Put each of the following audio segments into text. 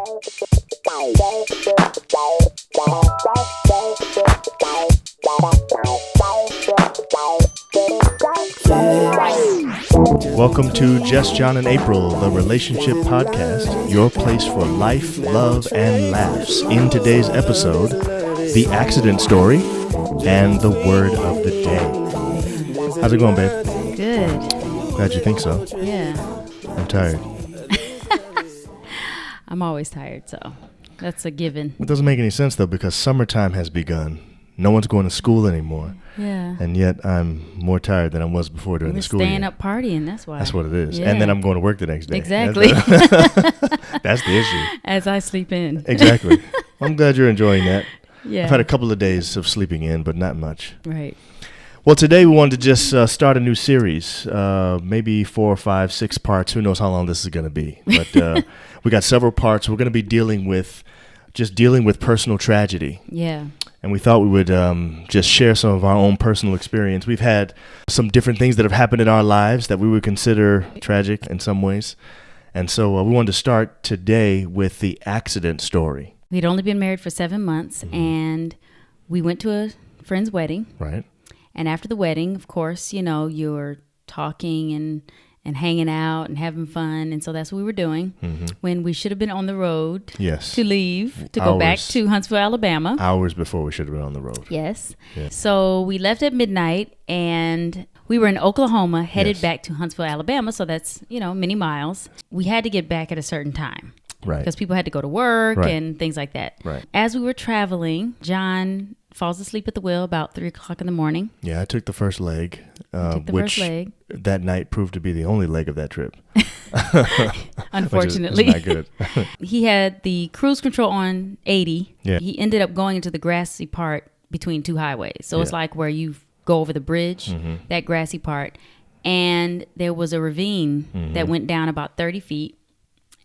Welcome to Just John and April, the relationship podcast, your place for life, love, and laughs. In today's episode, the accident story and the word of the day. How's it going, babe? Good. Glad you think so. Yeah. I'm tired. I'm always tired, so that's a given. It doesn't make any sense, though, because summertime has begun. No one's going to school anymore. Yeah. And yet I'm more tired than I was before during the school year. We're staying up partying, that's why. That's what it is. Yeah. And then I'm going to work the next day. Exactly. That's the issue. As I sleep in. Exactly. I'm glad you're enjoying that. Yeah. I've had a couple of days of sleeping in, but not much. Right. Well, today we wanted to just start a new series, maybe 4 or 5, 6 parts. Who knows how long this is going to be. But we got several parts. We're going to be dealing with personal tragedy. Yeah. And we thought we would just share some of our own personal experience. We've had some different things that have happened in our lives that we would consider tragic in some ways. And so we wanted to start today with the accident story. We'd only been married for 7 months, and we went to a friend's wedding. Right. And after the wedding, of course, you know, you're talking and hanging out and having fun. And so that's what we were doing when we should have been on the road to leave, to go back to Huntsville, Alabama. Hours before we should have been on the road. Yes. Yeah. So we left at midnight and we were in Oklahoma headed back to Huntsville, Alabama. So that's, many miles. We had to get back at a certain time. Right. Because people had to go to work and things like that. Right. As we were traveling, John falls asleep at the wheel about 3 o'clock in the morning. Yeah, I took the first leg, first leg. That night proved to be the only leg of that trip. Unfortunately. Which is not good. He had the cruise control on 80. Yeah. He ended up going into the grassy part between 2 highways. So it's like where you go over the bridge, that grassy part. And there was a ravine that went down about 30 feet.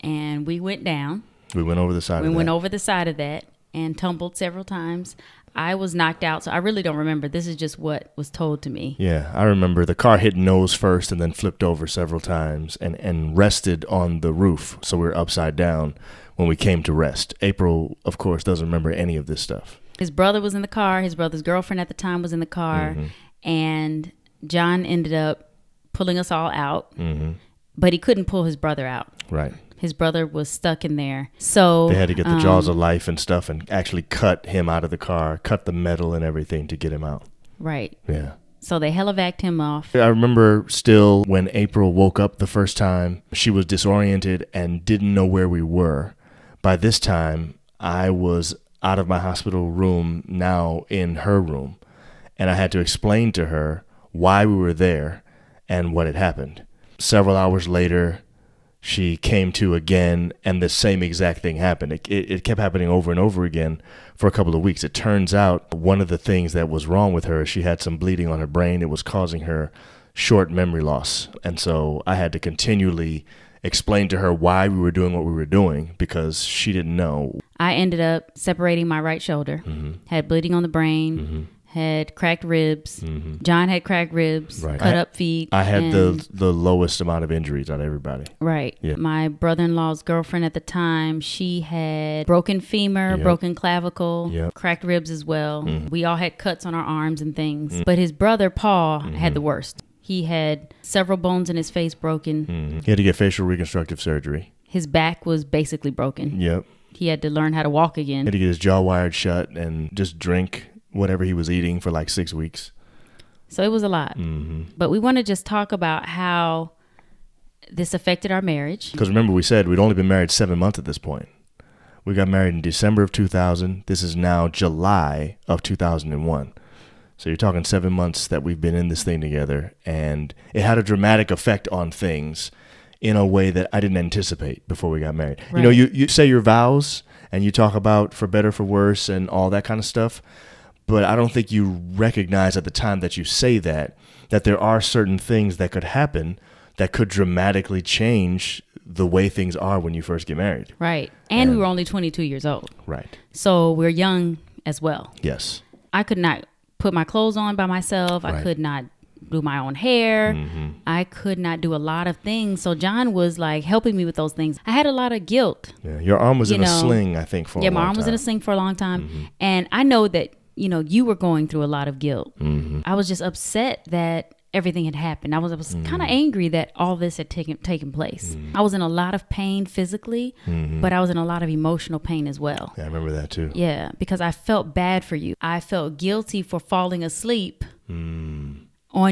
And we went down. We went over the side of that. We went over the side of that and tumbled several times. I was knocked out, so I really don't remember. This is just what was told to me. Yeah, I remember the car hit nose first and then flipped over several times and rested on the roof. So we were upside down when we came to rest. April, of course, doesn't remember any of this stuff. His brother was in the car. His brother's girlfriend at the time was in the car. And John ended up pulling us all out. But he couldn't pull his brother out. Right. His brother was stuck in there. So they had to get the jaws of life and stuff and actually cut him out of the car, cut the metal and everything to get him out. Right. Yeah. So they helivacked him off. I remember still when April woke up the first time, she was disoriented and didn't know where we were. By this time, I was out of my hospital room, now in her room. And I had to explain to her why we were there and what had happened. Several hours later, she came to again, and the same exact thing happened. It kept happening over and over again for a couple of weeks. It turns out one of the things that was wrong with her, she had some bleeding on her brain. It was causing her short memory loss. And so I had to continually explain to her why we were doing what we were doing because she didn't know. I ended up separating my right shoulder, had bleeding on the brain, had cracked ribs. John had cracked ribs, cut up feet. I had the lowest amount of injuries out of everybody. Right. Yeah. My brother-in-law's girlfriend at the time, she had broken femur, broken clavicle, cracked ribs as well. We all had cuts on our arms and things. But his brother, Paul, had the worst. He had several bones in his face broken. He had to get facial reconstructive surgery. His back was basically broken. Yep. He had to learn how to walk again. Had to get his jaw wired shut and just drink whatever he was eating for like 6 weeks. So it was a lot. But we want to just talk about how this affected our marriage. Because remember, we said we'd only been married 7 months at this point. We got married in December of 2000. This is now July of 2001. So you're talking 7 months that we've been in this thing together. And it had a dramatic effect on things in a way that I didn't anticipate before we got married. Right. You say your vows and you talk about for better, for worse and all that kind of stuff. But I don't think you recognize at the time that you say that there are certain things that could happen that could dramatically change the way things are when you first get married. Right. And we were only 22 years old. Right. So we're young as well. Yes. I could not put my clothes on by myself. Right. I could not do my own hair. I could not do a lot of things. So John was like helping me with those things. I had a lot of guilt. Yeah, your arm was in a sling, I think, for a long time. Yeah, my arm was in a sling for a long time. And I know that, you were going through a lot of guilt. I was just upset that everything had happened. I was kind of angry that all this had taken place. I was in a lot of pain physically, but I was in a lot of emotional pain as well. Yeah, I remember that too. Yeah, because I felt bad for you. I felt guilty for falling asleep on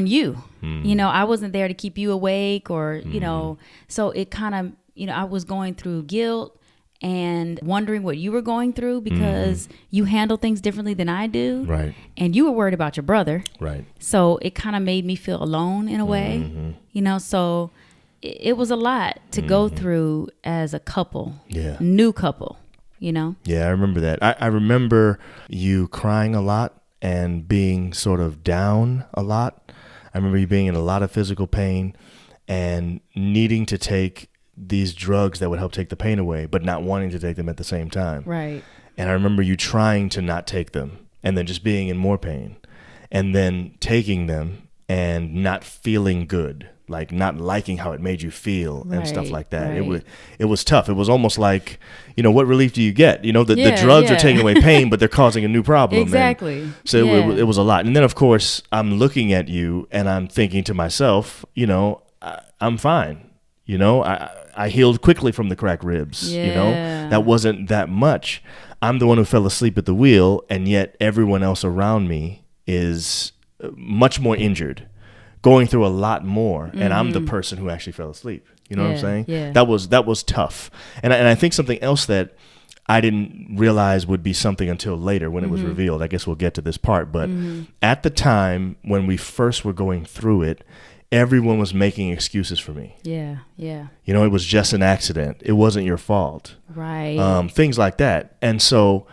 you. I wasn't there to keep you awake or, so it kind of, I was going through guilt and wondering what you were going through because you handle things differently than I do. Right. And you were worried about your brother. Right. So it kind of made me feel alone in a way, so it was a lot to go through as a couple, new couple, Yeah, I remember that. I remember you crying a lot and being sort of down a lot. I remember you being in a lot of physical pain and needing to take these drugs that would help take the pain away, but not wanting to take them at the same time. Right. And I remember you trying to not take them and then just being in more pain and then taking them and not feeling good, like not liking how it made you feel and stuff like that. Right. It was tough. It was almost like, what relief do you get? The drugs are taking away pain, but they're causing a new problem. Exactly. And so it was a lot. And then of course I'm looking at you and I'm thinking to myself, I'm fine. I healed quickly from the cracked ribs. That wasn't that much. I'm the one who fell asleep at the wheel, and yet everyone else around me is much more injured, going through a lot more, and I'm the person who actually fell asleep. You know what I'm saying? Yeah. That was tough. And I think something else that I didn't realize would be something until later when it was revealed. I guess we'll get to this part, but at the time when we first were going through it, everyone was making excuses for me. Yeah. It was just an accident. It wasn't your fault. Right. Things like that. And so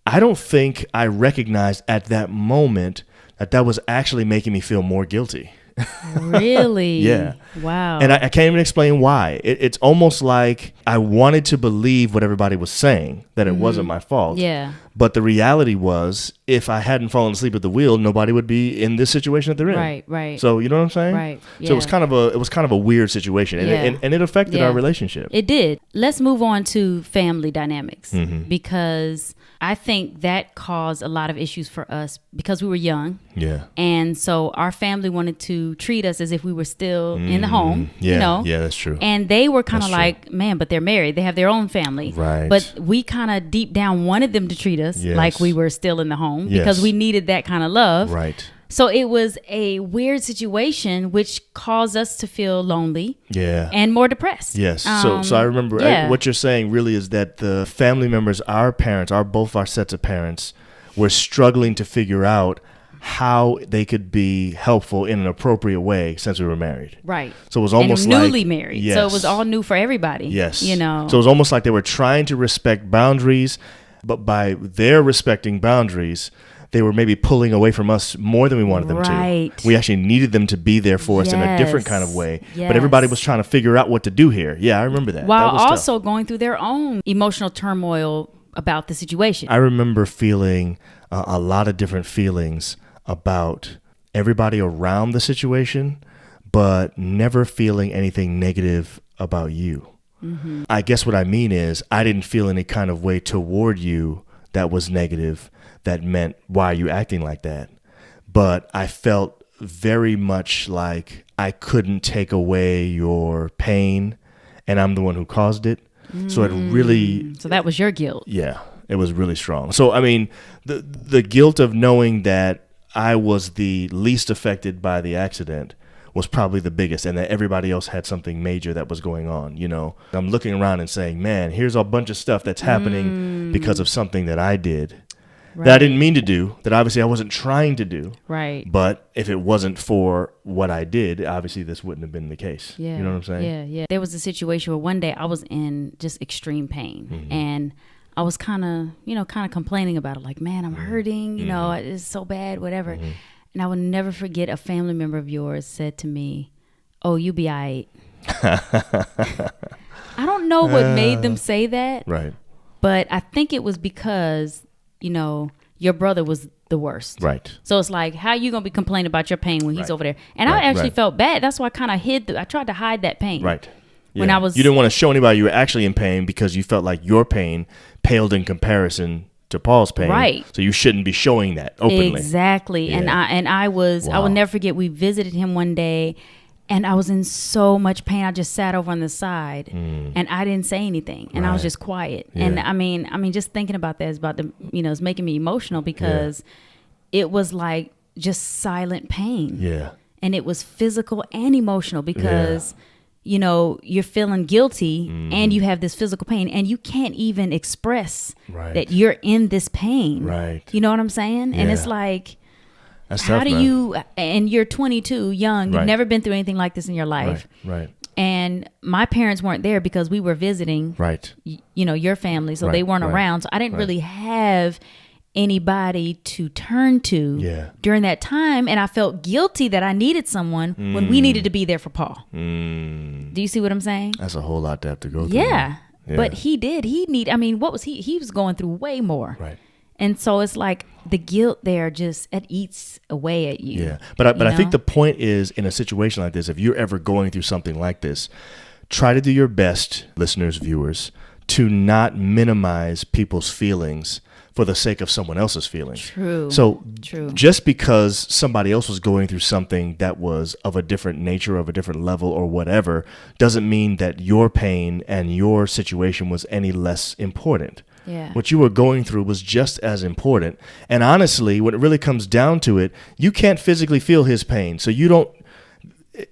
I don't think I recognized at that moment that was actually making me feel more guilty. Really? Yeah. Wow. And I can't even explain why. It's almost like I wanted to believe what everybody was saying, that it wasn't my fault. Yeah. But the reality was, if I hadn't fallen asleep at the wheel, nobody would be in this situation that they're in. Right. So you know what I'm saying? Right. Yeah. So it was kind of a weird situation, and it affected our relationship. It did. Let's move on to family dynamics because I think that caused a lot of issues for us because we were young. Yeah. And so our family wanted to treat us as if we were still in the home. Yeah. Yeah, that's true. And they were kind of like, man, but they're married. They have their own family. Right. But we kind of deep down wanted them to treat us like we were still in the home because we needed that kind of love. Right. So it was a weird situation, which caused us to feel lonely and more depressed. Yes. So I remember what you're saying really is that the family members, our parents, both our sets of parents, were struggling to figure out how they could be helpful in an appropriate way since we were married. Right. So it was almost and newly like married. Yes. So it was all new for everybody. Yes. So it was almost like they were trying to respect boundaries, but by their respecting boundaries, they were maybe pulling away from us more than we wanted them to. We actually needed them to be there for us in a different kind of way. Yes. But everybody was trying to figure out what to do here. Yeah, I remember that. While that was also tough. going through their own emotional turmoil about the situation. I remember feeling a lot of different feelings about everybody around the situation, but never feeling anything negative about you. I guess what I mean is I didn't feel any kind of way toward you that was negative, that meant, why are you acting like that? But I felt very much like I couldn't take away your pain, and I'm the one who caused it. So it really... So that was your guilt. Yeah, it was really strong. So, I mean, the guilt of knowing that I was the least affected by the accident was probably the biggest, and that everybody else had something major that was going on. I'm looking around and saying, man, here's a bunch of stuff that's happening because of something that I did that I didn't mean to do, that obviously I wasn't trying to do. Right. But if it wasn't for what I did, obviously this wouldn't have been the case. Yeah. You know what I'm saying? Yeah. There was a situation where one day I was in just extreme pain, and I was kind of complaining about it, like, man, I'm hurting, it's so bad, whatever. And I will never forget a family member of yours said to me, oh, you be all right. I don't know what made them say that. Right. But I think it was because, your brother was the worst. Right. So it's like, how you going to be complaining about your pain when he's over there? And Right, I actually right. felt bad. That's why I kind of I tried to hide that pain. Right. When I was, you didn't want to show anybody you were actually in pain because you felt like your pain paled in comparison to Paul's pain. Right. So you shouldn't be showing that openly. Exactly. Yeah. I will Wow. never forget, we visited him one day and I was in so much pain. I just sat over on the side and I didn't say anything and I was Right. just quiet. Yeah. And I mean, just thinking about that is about it's making me emotional because it was like just silent pain. Yeah. And it was physical and emotional because you're feeling guilty and you have this physical pain and you can't even express Right. that you're in this pain. Right. You know what I'm saying? And it's Yeah. like, That's how tough, do man. you, and you're 22, young, you've Right. never been through anything like this in your life. Right. And my parents weren't there because we were visiting, Right. your family. So Right, they weren't right, around. So I didn't right. really have anybody to turn to Yeah. during that time. And I felt guilty that I needed someone when we needed to be there for Paul. Do you see what I'm saying? That's a whole lot to have to go through. Yeah. Yeah. But what was he was going through way more. Right. And so it's like the guilt there just, it eats away at you. Yeah. But I think know? the point is, in a situation like this, if you're ever going through something like this, try to do your best, listeners, viewers, to not minimize people's feelings for the sake of someone else's feelings. True. So True. just because somebody else was going through something that was of a different nature, of a different level or whatever, doesn't mean that your pain and your situation was any less important. Yeah. What you were going through was just as important. And honestly, when it really comes down to it, you can't physically feel his pain. So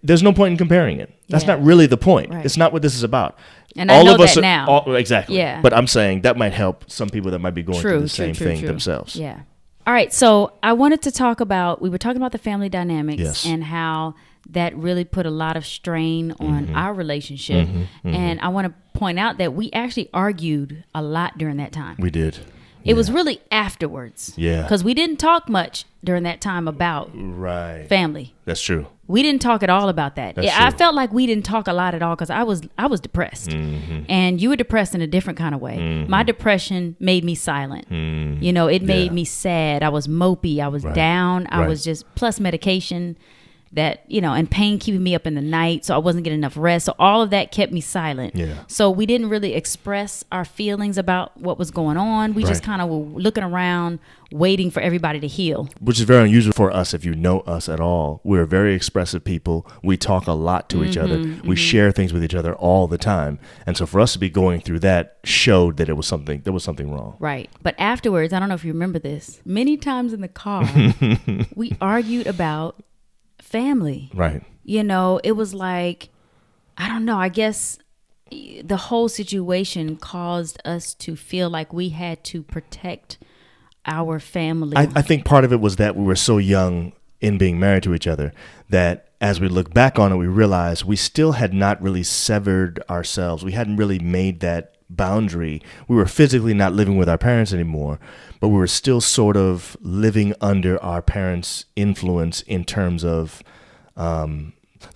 there's no point in comparing it. That's Yeah. not really the point. Right. It's not what this is about. And I know that now. Exactly. Yeah. But I'm saying that might help some people that might be going through the same thing true. themselves. Yeah. All right. So I wanted to talk about, we were talking about the family dynamics Yes. and how that really put a lot of strain on our relationship. And I want to point out that we actually argued a lot during that time. We did. It was really afterwards. Yeah. Because we didn't talk much during that time about Right. family. That's true. We didn't talk at all about that. That's I true. felt like we didn't talk a lot at all because I was depressed, and you were depressed in a different kind of way. My depression made me silent. It made Yeah. me sad. I was mopey. I was Right. down. I Right. was just plus medication that and pain keeping me up in the night, so I wasn't getting enough rest. So all of that kept me silent. Yeah. So we didn't really express our feelings about what was going on. We just Right. kind of were looking around, waiting for everybody to heal. Which is very unusual for us if you know us at all. We're very expressive people. We talk a lot to each other. We share things with each other all the time. And so for us to be going through that showed that there was something wrong. Right. But afterwards, I don't know if you remember this, many times in the car, we argued about family. Right. It was like, I don't know, I guess the whole situation caused us to feel like we had to protect our family. I think part of it was that we were so young in being married to each other that as we look back on it, we realized we still had not really severed ourselves. We hadn't really made that boundary. We were physically not living with our parents anymore, but we were still sort of living under our parents' influence in terms of,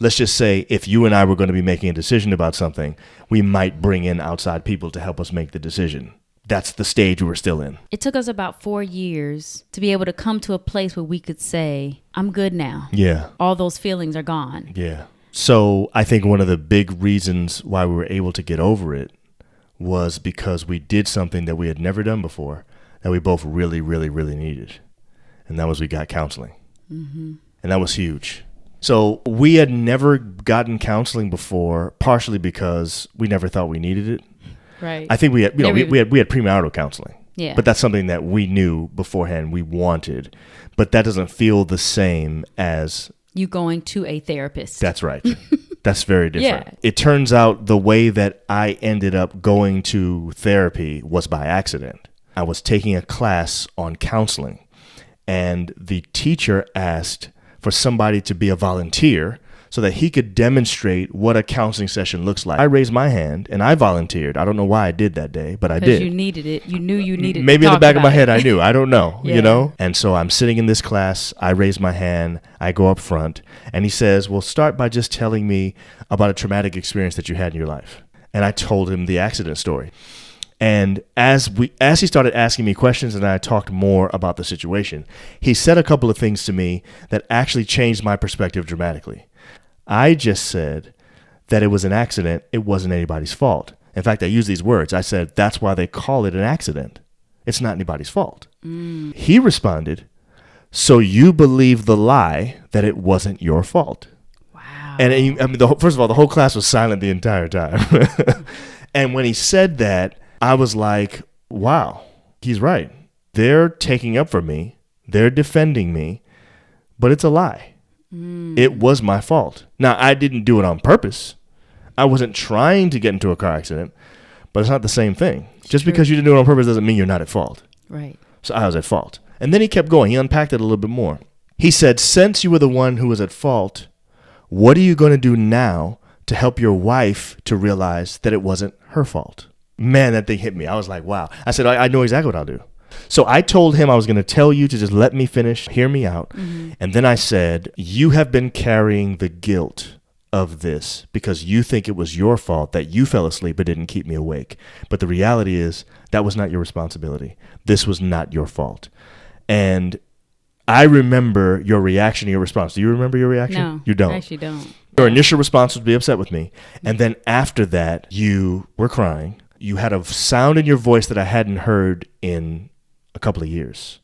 let's just say if you and I were going to be making a decision about something, we might bring in outside people to help us make the decision. That's the stage we were still in. It took us about 4 years to be able to come to a place where we could say, I'm good now. Yeah. All those feelings are gone. Yeah. So I think one of the big reasons why we were able to get over it was because we did something that we had never done before that we both really, really, really needed. And that was we got counseling. And that was huge. So we had never gotten counseling before, partially because we never thought we needed it. Right. I think we had, we had premarital counseling. Yeah. But that's something that we knew beforehand we wanted. But that doesn't feel the same as you going to a therapist. That's right. That's very different. Yeah. It turns out the way that I ended up going to therapy was by accident. I was taking a class on counseling, and the teacher asked for somebody to be a volunteer so that he could demonstrate what a counseling session looks like. I raised my hand and I volunteered. I don't know why I did that day, but I did. Because you needed it. You knew you needed it. Maybe in the back of my head I knew. I don't know, Yeah. And so I'm sitting in this class. I raise my hand. I go up front. And he says, well, start by just telling me about a traumatic experience that you had in your life. And I told him the accident story. And as he started asking me questions and I talked more about the situation, he said a couple of things to me that actually changed my perspective dramatically. I just said that it was an accident. It wasn't anybody's fault. In fact, I used these words. I said, that's why they call it an accident. It's not anybody's fault. He responded, so you believe the lie that it wasn't your fault. Wow. And I mean, first of all, the whole class was silent the entire time. And when he said that, I was like, wow, he's right. They're taking up for me. They're defending me, but it's a lie. It was my fault. Now, I didn't do it on purpose. I wasn't trying to get into a car accident, but it's not the same thing. Just because you didn't do it on purpose doesn't mean you're not at fault. Right. So I was at fault. And then he kept going. He unpacked it a little bit more. He said, since you were the one who was at fault, what are you going to do now to help your wife to realize that it wasn't her fault? Man, that thing hit me. I was like, wow. I said, I know exactly what I'll do. So I told him I was going to tell you to just let me finish, hear me out. And then I said, you have been carrying the guilt of this because you think it was your fault that you fell asleep but didn't keep me awake. But the reality is that was not your responsibility. This was not your fault. And I remember your reaction, your response. Do you remember your reaction? No, you don't. I actually don't. Your initial response was to be upset with me. And then after that, you were crying. You had a sound in your voice that I hadn't heard in a couple of years.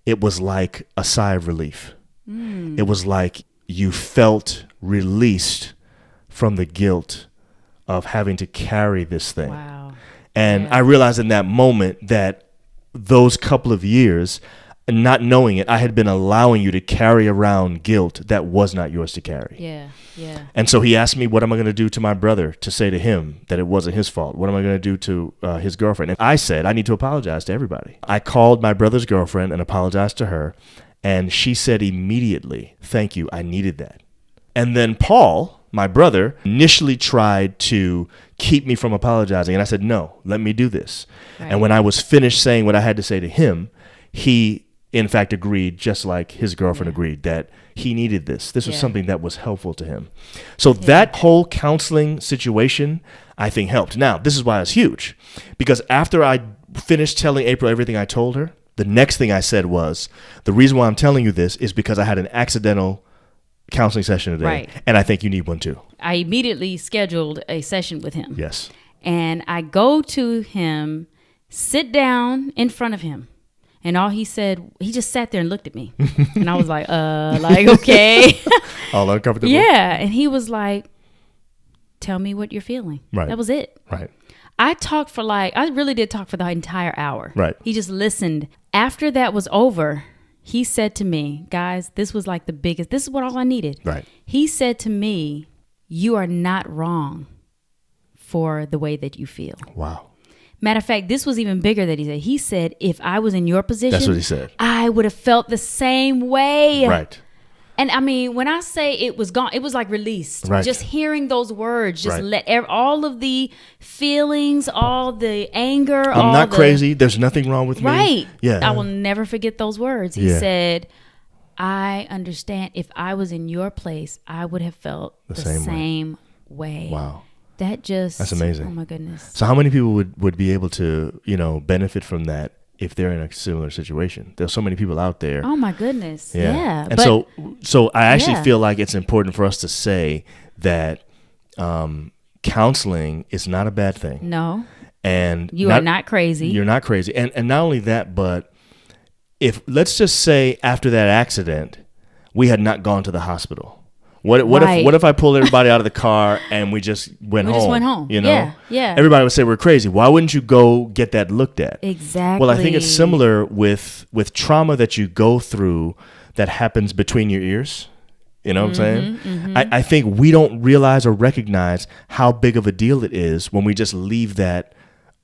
It was like a sigh of relief. It was like you felt released from the guilt of having to carry this thing. Wow. And I realized in that moment that those couple of years, not knowing it, I had been allowing you to carry around guilt that was not yours to carry. Yeah. And so he asked me, what am I going to do to my brother to say to him that it wasn't his fault? What am I going to do to his girlfriend? And I said, I need to apologize to everybody. I called my brother's girlfriend and apologized to her. And she said immediately, thank you, I needed that. And then Paul, my brother, initially tried to keep me from apologizing. And I said, no, let me do this. Right. And when I was finished saying what I had to say to him, he, in fact, agreed, just like his girlfriend agreed, that he needed this. This was something that was helpful to him. So that whole counseling situation, I think, helped. Now, this is why it's huge. Because after I finished telling April everything I told her, the next thing I said was, the reason why I'm telling you this is because I had an accidental counseling session today, and I think you need one too. I immediately scheduled a session with him. Yes. And I go to him, sit down in front of him. And all he said, he just sat there and looked at me. And I was like, okay. All uncomfortable? Yeah. And he was like, tell me what you're feeling. Right. That was it. Right. I really did talk for the entire hour. Right. He just listened. After that was over, he said to me, guys, this was like this is what all I needed. Right. He said to me, you are not wrong for the way that you feel. Wow. Matter of fact, this was even bigger that he said. He said, if I was in your position, that's what he said, I would have felt the same way. Right. And I mean, when I say it was gone, it was like released. Right. Just hearing those words, just let all of the feelings, all the anger. I'm not crazy. There's nothing wrong with me. Right. Yeah. I will never forget those words. He said, I understand. If I was in your place, I would have felt the same way. Wow. That's amazing. Oh my goodness. So how many people would be able to, benefit from that if they're in a similar situation? There's so many people out there. Oh my goodness. Yeah. And so I actually feel like it's important for us to say that counseling is not a bad thing. No. And you are not crazy. You're not crazy. And not only that, but if, let's just say after that accident, we had not gone to the hospital. What if I pulled everybody out of the car and we just went home? We just went home. Yeah. Everybody would say we're crazy. Why wouldn't you go get that looked at? Exactly. Well, I think it's similar with trauma that you go through that happens between your ears. You know what I'm saying? Mm-hmm. I think we don't realize or recognize how big of a deal it is when we just leave that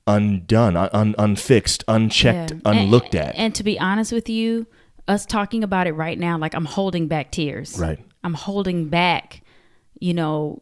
undone, unfixed, unchecked, unlooked at. And to be honest with you, us talking about it right now, like I'm holding back tears. Right. I'm holding back, the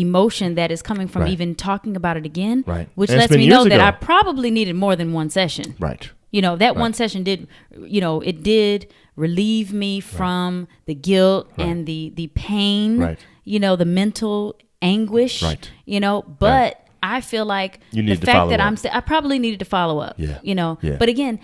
emotion that is coming from even talking about it again, which lets me know that I probably needed more than one session. Right. That one session did, it did relieve me from the guilt and the pain, the mental anguish, but I feel like you the need to fact follow that up. I probably needed to follow up. Yeah. Yeah. But again,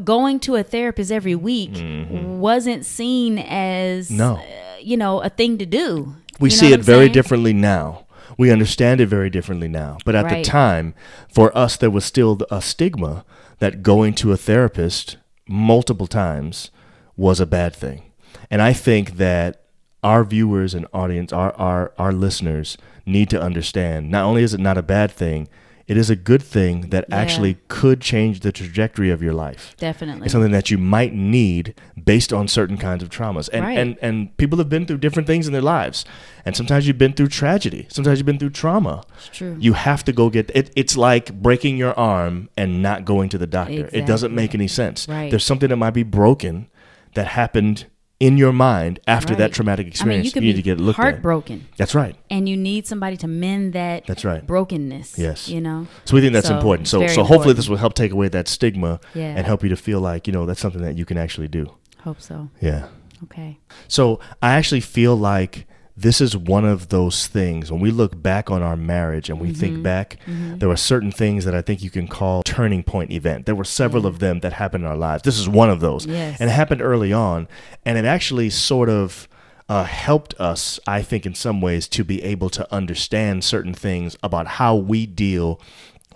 going to a therapist every week wasn't seen as a thing to do. We see it very differently now. We understand it very differently now. But at the time, for us, there was still a stigma that going to a therapist multiple times was a bad thing. And I think that our viewers and audience, our listeners need to understand, not only is it not a bad thing, it is a good thing that actually could change the trajectory of your life. Definitely. It's something that you might need based on certain kinds of traumas. And people have been through different things in their lives. And sometimes you've been through tragedy. Sometimes you've been through trauma. It's true. You have to go get it. It's like breaking your arm and not going to the doctor. Exactly. It doesn't make any sense. Right. There's something that might be broken that happened in your mind after that traumatic experience. You could need to get looked heartbroken. That's right. And you need somebody to mend that brokenness. Yes. So we think that's important. So hopefully important. this will help take away that stigma and help you to feel like, that's something that you can actually do. Hope so. Yeah. Okay. So I actually feel like this is one of those things when we look back on our marriage and we think back, there were certain things that I think you can call turning point event. There were several of them that happened in our lives. This is one of those. Yes. And it happened early on. And it actually sort of helped us, I think, in some ways to be able to understand certain things about how we deal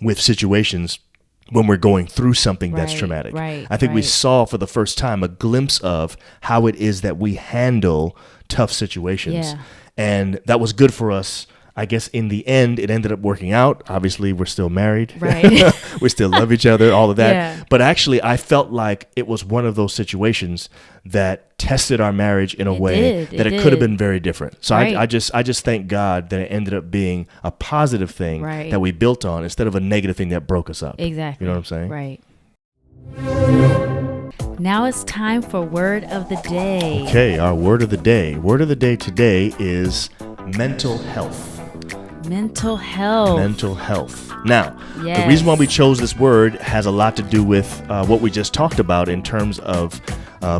with situations when we're going through something that's traumatic. I think we saw for the first time a glimpse of how it is that we handle tough situations. And that was good for us. I guess in the end, it ended up working out. Obviously, we're still married. Right. We still love each other, all of that. Yeah. But actually, I felt like it was one of those situations that tested our marriage in a way that it could have been very different. So I just thank God that it ended up being a positive thing that we built on instead of a negative thing that broke us up. Exactly. You know what I'm saying? Right. Now it's time for Word of the Day. Okay, our Word of the Day. Word of the Day today is mental health. Mental health. Mental health. Now, the reason why we chose this word has a lot to do with what we just talked about in terms of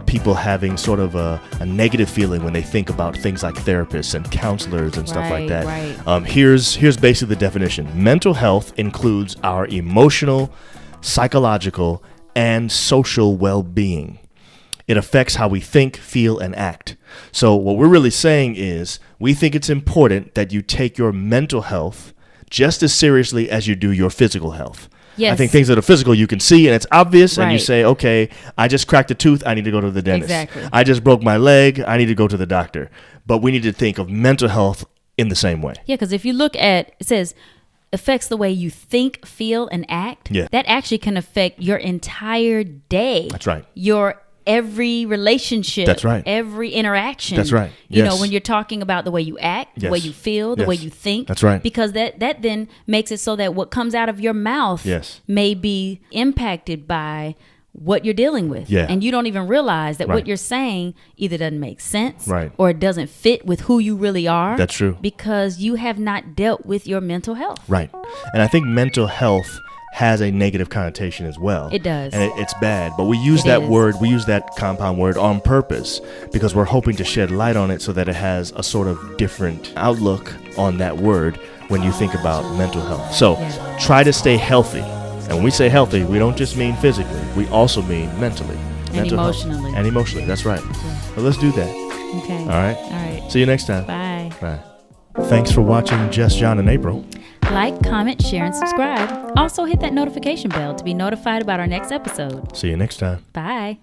people having sort of a negative feeling when they think about things like therapists and counselors and stuff like that. Right. Here's basically the definition. Mental health includes our emotional, psychological, and social well-being. It affects how we think, feel, and act. So what we're really saying is we think it's important that you take your mental health just as seriously as you do your physical health. Yes. I think things that are physical you can see and it's obvious and you say, okay, I just cracked a tooth, I need to go to the dentist. Exactly. I just broke my leg, I need to go to the doctor. But we need to think of mental health in the same way. Yeah, because if you look at, it says, affects the way you think, feel, and act. Yeah. That actually can affect your entire day. That's right. Your every relationship. That's right. Every interaction. That's right. You know, when you're talking about the way you act, the way you feel, the way you think. That's right. Because that then makes it so that what comes out of your mouth may be impacted by what you're dealing with. Yeah. And you don't even realize that what you're saying either doesn't make sense or it doesn't fit with who you really are. That's true. Because you have not dealt with your mental health. Right. And I think mental health has a negative connotation as well. It does. And it's bad. But we use we use that compound word on purpose because we're hoping to shed light on it so that it has a sort of different outlook on that word when you think about mental health. So try to stay healthy. And when we say healthy, we don't just mean physically. We also mean mentally. And emotionally. Health. And emotionally. That's right. Yeah. Well, let's do that. Okay. All right. All right. See you next time. Bye. Bye. Thanks for watching Jess, John, and April. Like, comment, share, and subscribe. Also hit that notification bell to be notified about our next episode. See you next time. Bye.